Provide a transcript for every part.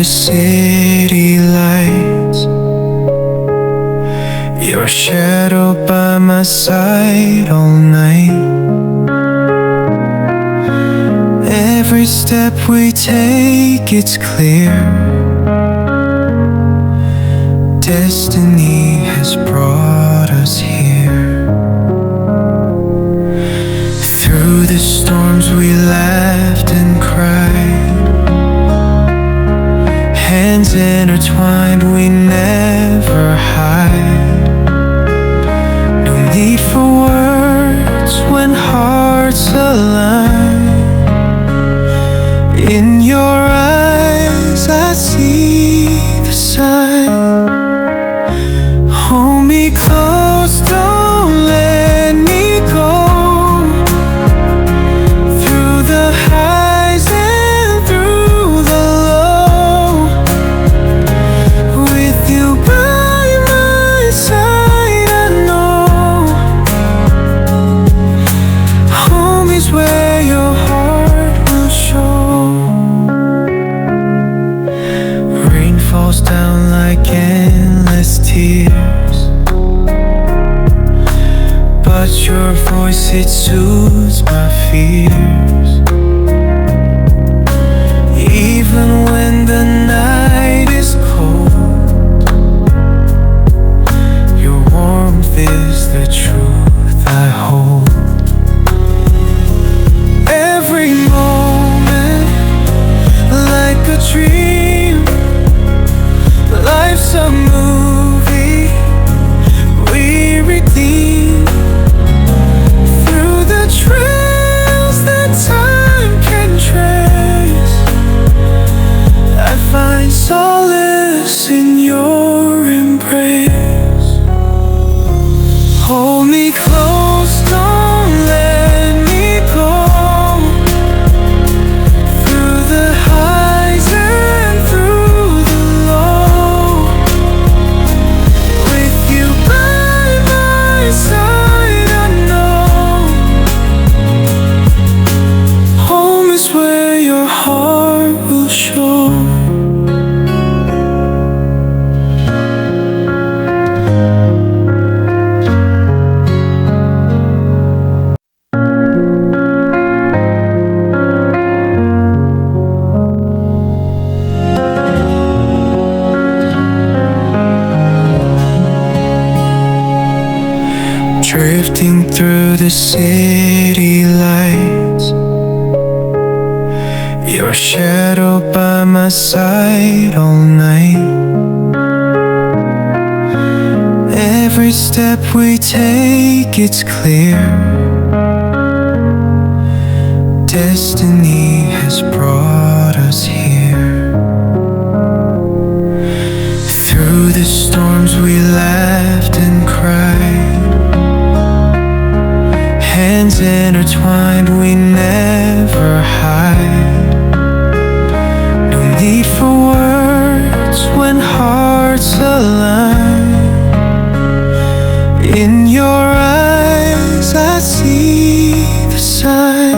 the city lights, your shadow by my side all night. Every step we take, it's clear. Destiny has brought us here. Through the storms we laughed and cried, hands intertwined, we never hide. No need for words when hearts align. In your eyes I see the sign. Hold me close, don't let me go. Through the highs and through the low, with you by my side, I know home is where your heart will show. Rain falls down like endless tears, but your voice, it soothes my fears. Even when the night is cold, your warmth is the truth I hold. Every moment like a dream, life's a movie we redeem. Through the trails that time can trace, I find solace in your embrace. Hold me close, don't let me go. Through the highs and through the low, with you by my side, I know home is where your heart will show. Drifting through the city lights, your shadow by my side all night. Every step we take, it's clear. Destiny has brought us here. Through the storms we laughed and cried, hands intertwined, we never hide. No need for words when hearts align. In your eyes I see the sign.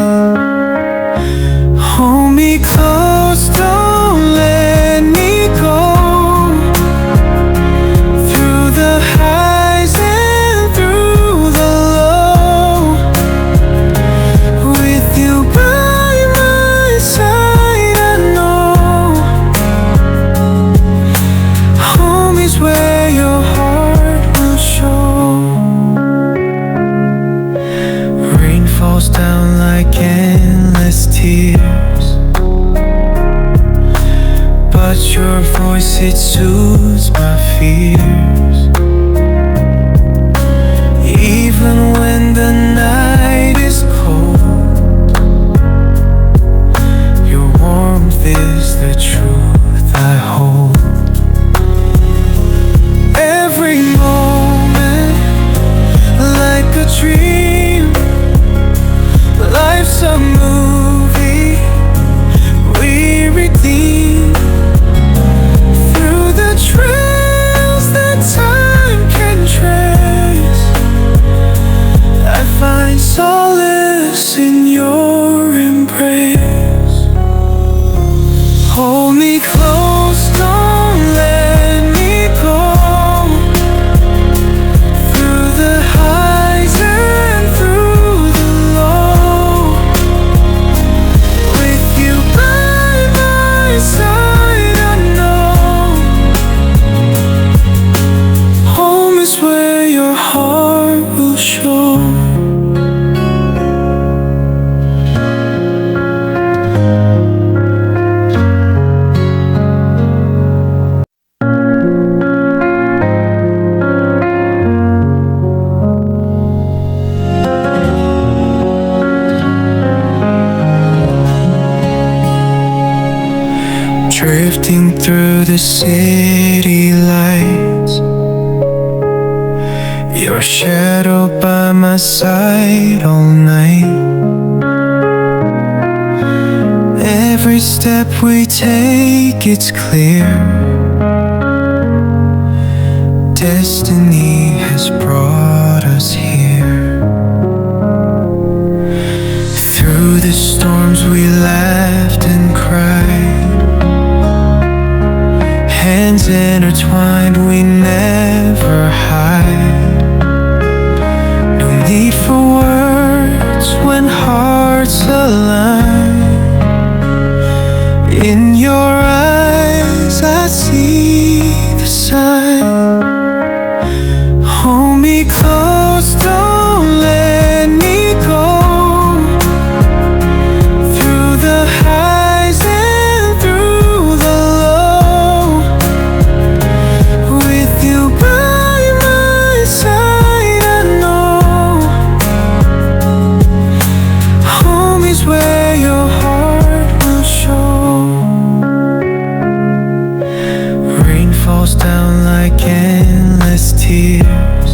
Hold me close, don't let me go. Through the highs and through the low, with you by my side, I know home is where your heart will show. Rain falls down like endless tears, but your voice, it soothes my fears. Even when the night is cold, your warmth is the truth I hold. Every moment like a dream, life's a movie we redeem. Through the trails that time can trace, I find through the city lights, your shadow by my side all night. Every step we take, it's clear. Destiny has brought us here. Through the storms we laughed and cried, hands intertwined, we never hide. No need for words when hearts align. In your eyes I see the sign. Hold me close, don't let me go. Through the highs and through the low, with you by my side, I know home is where your heart will show. Rain falls down like endless tears,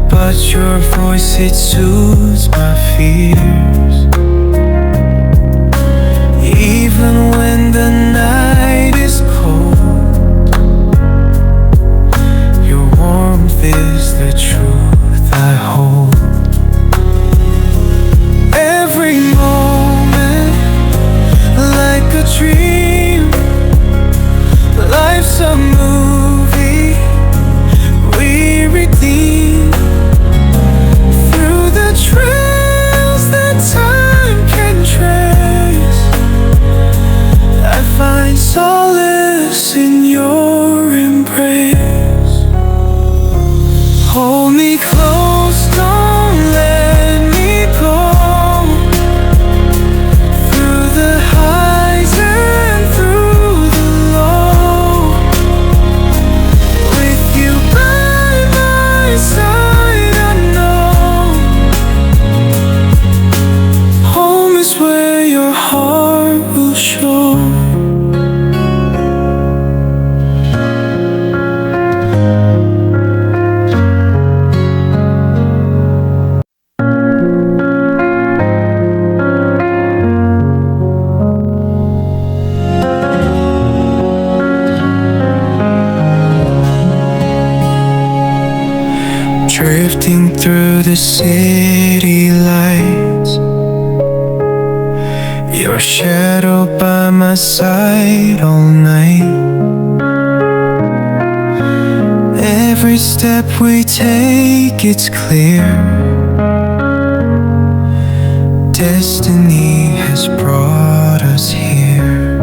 but your voice, it soothes my fears. Even when the night is cold, your warmth is the truth I hold. Every moment like a dream, life's a movie we redeem. Through the trails that time can trace, I find solace in your embrace. Hold me close, don't let me go. Through the highs and through the low, with you by my side, I know home is where your heart will show. Drifting through the city lights, your shadow by my side all night. Every step we take, it's clear. Destiny has brought us here.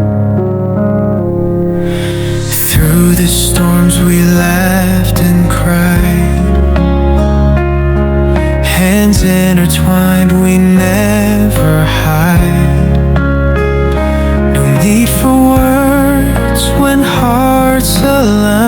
Through the storms we laughed and cried, hands intertwined, we never hide. No need for words when hearts align.